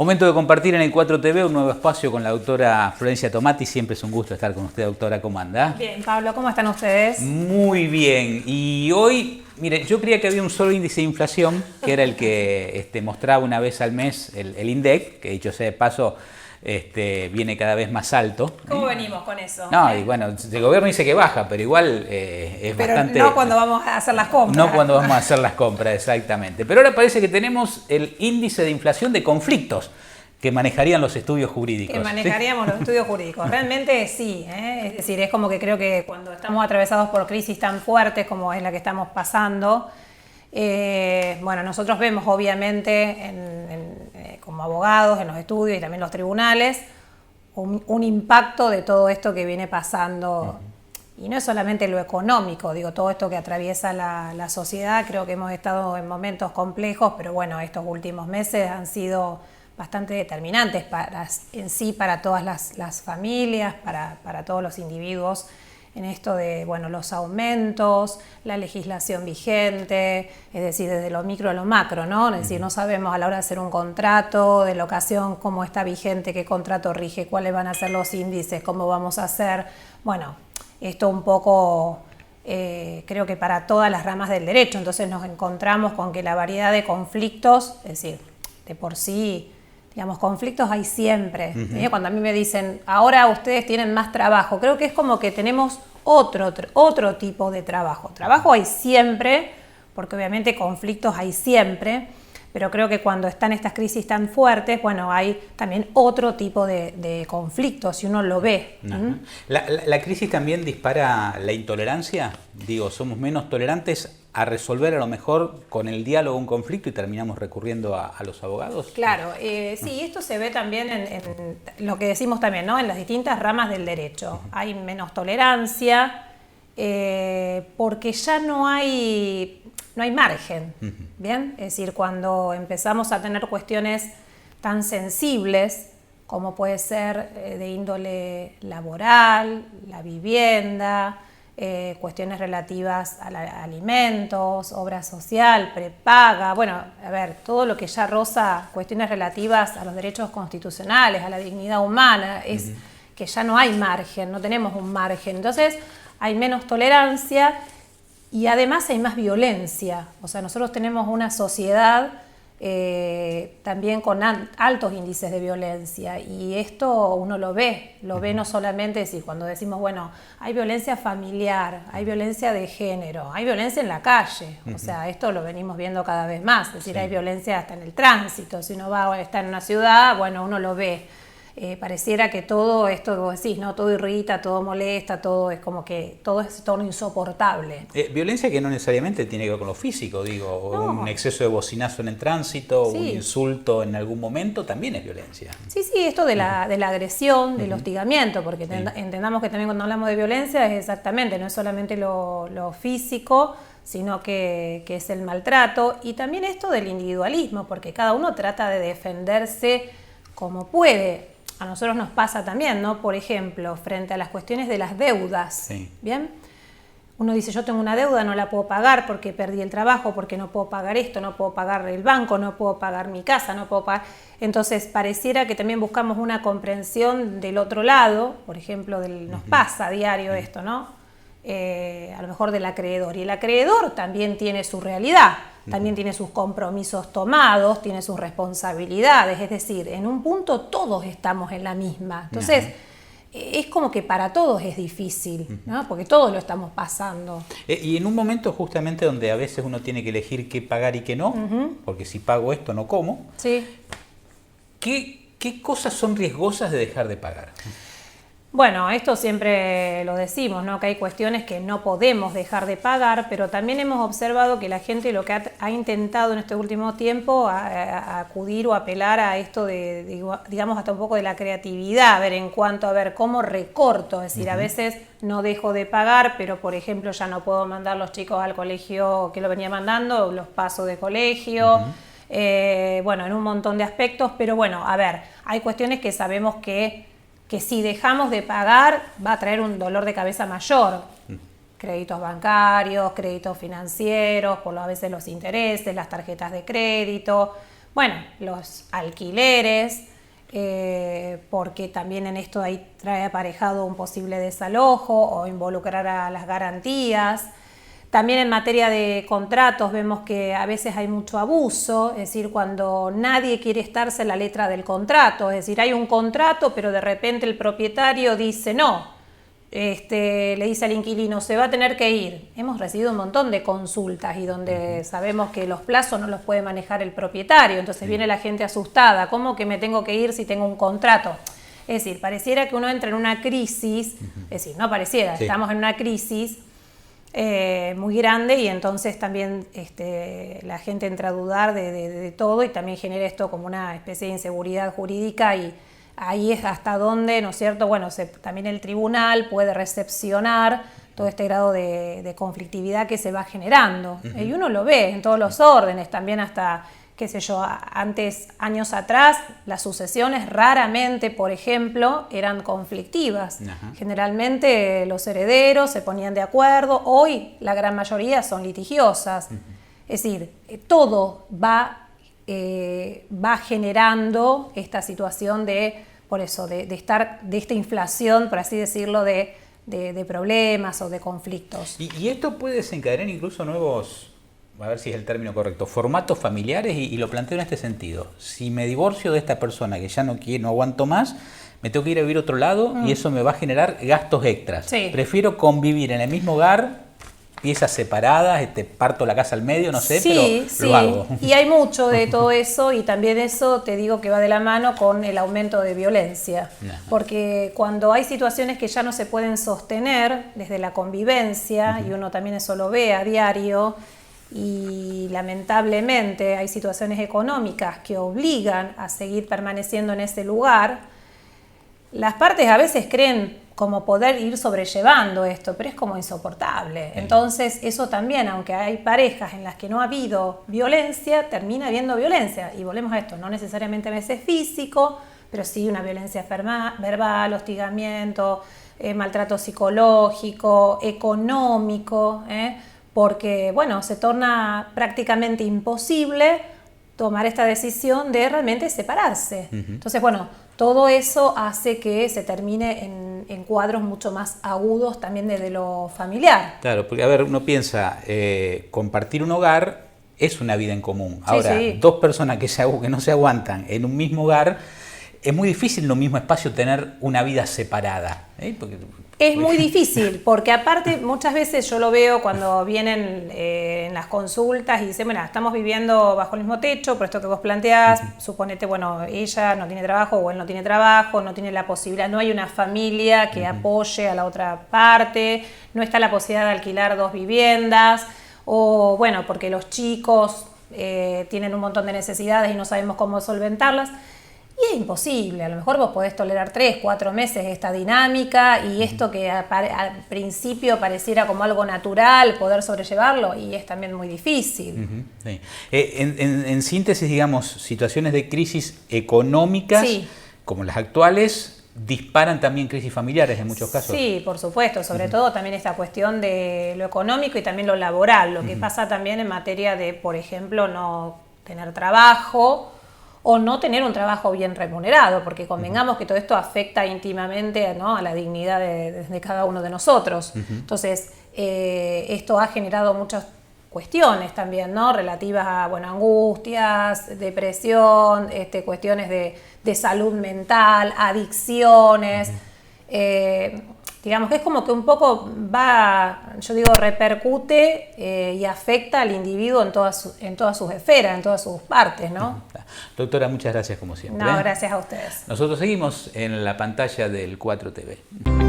Momento de compartir en el 4TV un nuevo espacio con la doctora Florencia Tomati. Siempre es un gusto estar con usted, doctora. ¿Cómo anda? Bien, Pablo, ¿cómo están ustedes? Muy bien. Y hoy, mire, yo creía que había un solo índice de inflación, que era el que mostraba una vez al mes el INDEC, que dicho sea de paso, viene cada vez más alto. ¿Cómo venimos con eso? No, y bueno, el gobierno dice que baja, pero igual es pero bastante... no cuando vamos a hacer las compras. No cuando vamos a hacer las compras, exactamente. Pero ahora parece que tenemos el índice de inflación de conflictos que manejarían los estudios jurídicos. Que manejaríamos los estudios jurídicos. Realmente sí, ¿eh? Es decir, es como que creo que cuando estamos atravesados por crisis tan fuertes como es la que estamos pasando, bueno, nosotros vemos obviamente como abogados en los estudios y también los tribunales un impacto de todo esto que viene pasando. Y no es solamente lo económico, digo, todo esto que atraviesa la sociedad. Creo que hemos estado en momentos complejos, pero bueno, estos últimos meses han sido bastante determinantes para todas las familias, para todos los individuos, en esto de, bueno, los aumentos, la legislación vigente, es decir, desde lo micro a lo macro, ¿no? Es decir, no sabemos a la hora de hacer un contrato de locación cómo está vigente, qué contrato rige, cuáles van a ser los índices, cómo vamos a hacer. Bueno, esto un poco creo que para todas las ramas del derecho. Entonces nos encontramos con que la variedad de conflictos, es decir, de por sí, digamos, conflictos hay siempre. Cuando a mí me dicen, ahora ustedes tienen más trabajo, creo que es como que tenemos otro tipo de trabajo. Trabajo hay siempre, porque obviamente conflictos hay siempre, pero creo que cuando están estas crisis tan fuertes, bueno, hay también otro tipo de conflictos, si uno lo ve. ¿La crisis también dispara la intolerancia? Digo, somos menos tolerantes a resolver a lo mejor con el diálogo un conflicto y terminamos recurriendo a los abogados. Claro, sí, esto se ve también en lo que decimos también, ¿no? En las distintas ramas del derecho. Hay menos tolerancia porque ya no hay margen, ¿bien? Es decir, cuando empezamos a tener cuestiones tan sensibles como puede ser de índole laboral, la vivienda, cuestiones relativas a alimentos, obra social, prepaga, bueno, a ver, todo lo que ya roza cuestiones relativas a los derechos constitucionales, a la dignidad humana, es que ya no hay margen, no tenemos un margen. Entonces hay menos tolerancia y además hay más violencia. O sea, nosotros tenemos una sociedad también con altos índices de violencia, y esto uno lo ve no solamente decir, cuando decimos, bueno, hay violencia familiar, hay violencia de género, hay violencia en la calle, o sea, esto lo venimos viendo cada vez más, es decir, hay violencia hasta en el tránsito, si uno está en una ciudad, bueno, uno lo ve. Pareciera que todo esto que vos decís, ¿no? Todo irrita, todo molesta, todo es como que todo es todo insoportable. Violencia que no necesariamente tiene que ver con lo físico, digo, no. Un exceso de bocinazo en el tránsito, un insulto en algún momento también es violencia. Sí, esto de la agresión, del hostigamiento, porque entendamos que también cuando hablamos de violencia es exactamente, no es solamente lo físico, sino que es el maltrato, y también esto del individualismo, porque cada uno trata de defenderse como puede. A nosotros nos pasa también, ¿no? Por ejemplo, frente a las cuestiones de las deudas, ¿bien? Uno dice, yo tengo una deuda, no la puedo pagar porque perdí el trabajo, porque no puedo pagar esto, no puedo pagar el banco, no puedo pagar mi casa, no puedo pagar... Entonces, pareciera que también buscamos una comprensión del otro lado, por ejemplo, nos pasa a diario esto, ¿no? A lo mejor del acreedor. Y el acreedor también tiene su realidad, también tiene sus compromisos tomados, tiene sus responsabilidades, es decir, en un punto todos estamos en la misma. Entonces, es como que para todos es difícil, ¿no? Porque todos lo estamos pasando. Y en un momento justamente donde a veces uno tiene que elegir qué pagar y qué no, porque si pago esto no como, ¿qué cosas son riesgosas de dejar de pagar? Bueno, esto siempre lo decimos, ¿no? Que hay cuestiones que no podemos dejar de pagar, pero también hemos observado que la gente lo que ha intentado en este último tiempo a acudir o apelar a esto digamos, hasta un poco de la creatividad, a ver, en cuanto a ver cómo recorto, es decir, a veces no dejo de pagar, pero por ejemplo ya no puedo mandar los chicos al colegio que lo venía mandando, los paso de colegio, bueno, en un montón de aspectos, pero bueno, a ver, hay cuestiones que sabemos que si dejamos de pagar va a traer un dolor de cabeza mayor. Créditos bancarios, créditos financieros, por a veces los intereses, las tarjetas de crédito. bueno, los alquileres, porque también en esto ahí trae aparejado un posible desalojo o involucrar a las garantías. También en materia de contratos vemos que a veces hay mucho abuso, es decir, cuando nadie quiere estarse en la letra del contrato, es decir, hay un contrato pero de repente el propietario dice no, le dice al inquilino se va a tener que ir. Hemos recibido un montón de consultas y donde sabemos que los plazos no los puede manejar el propietario, entonces viene la gente asustada, ¿cómo que me tengo que ir si tengo un contrato? Es decir, pareciera que uno entra en una crisis, es decir, no pareciera, estamos en una crisis muy grande y entonces también la gente entra a dudar de todo y también genera esto como una especie de inseguridad jurídica y ahí es hasta donde, ¿no es cierto? Bueno, también el tribunal puede recepcionar todo este grado de conflictividad que se va generando. Y uno lo ve en todos los órdenes, también hasta, qué sé yo, antes, años atrás, las sucesiones raramente, por ejemplo, eran conflictivas. Generalmente los herederos se ponían de acuerdo, hoy la gran mayoría son litigiosas. Es decir, todo va generando esta situación de esta inflación, por así decirlo, de problemas o de conflictos. Y esto puede desencadenar incluso nuevos, a ver si es el término correcto, formatos familiares, y lo planteo en este sentido. Si me divorcio de esta persona que ya no aguanto más, me tengo que ir a vivir a otro lado y eso me va a generar gastos extras. Sí. Prefiero convivir en el mismo hogar, piezas separadas, parto la casa al medio, no sé, sí, pero lo hago. Y hay mucho de todo eso y también eso te digo que va de la mano con el aumento de violencia. Porque cuando hay situaciones que ya no se pueden sostener desde la convivencia, y uno también eso lo ve a diario, y lamentablemente hay situaciones económicas que obligan a seguir permaneciendo en ese lugar, las partes a veces creen como poder ir sobrellevando esto, pero es como insoportable. Entonces eso también, aunque hay parejas en las que no ha habido violencia, termina habiendo violencia. Y volvemos a esto, no necesariamente a veces físico, pero sí una violencia verbal, hostigamiento, maltrato psicológico, económico, porque bueno, se torna prácticamente imposible tomar esta decisión de realmente separarse. Entonces, bueno, todo eso hace que se termine en cuadros mucho más agudos también desde lo familiar. Claro, porque a ver, uno piensa, compartir un hogar es una vida en común. Ahora, sí. Dos personas que no se aguantan en un mismo hogar, es muy difícil en un mismo espacio tener una vida separada. Es muy difícil, porque aparte muchas veces yo lo veo cuando vienen en las consultas y dicen, bueno, estamos viviendo bajo el mismo techo, por esto que vos planteás, suponete, bueno, ella no tiene trabajo o él no tiene trabajo, no tiene la posibilidad, no hay una familia que apoye a la otra parte, no está la posibilidad de alquilar 2 viviendas, o bueno, porque los chicos tienen un montón de necesidades y no sabemos cómo solventarlas. Y es imposible, a lo mejor vos podés tolerar 3, 4 meses esta dinámica y esto que al principio pareciera como algo natural, poder sobrellevarlo, y es también muy difícil. Sí. En síntesis, digamos, situaciones de crisis económicas como las actuales disparan también crisis familiares en muchos casos. Sí, por supuesto, sobre todo también esta cuestión de lo económico y también lo laboral, lo que pasa también en materia de, por ejemplo, no tener trabajo o no tener un trabajo bien remunerado, porque convengamos que todo esto afecta íntimamente, ¿no?, a la dignidad de cada uno de nosotros. Entonces, esto ha generado muchas cuestiones también, ¿no?, relativas a, bueno, angustias, depresión, cuestiones de salud mental, adicciones. Digamos que es como que un poco repercute y afecta al individuo en todas sus esferas, en todas sus partes, ¿no? Doctora, muchas gracias como siempre. No, gracias a ustedes. Nosotros seguimos en la pantalla del 4TV.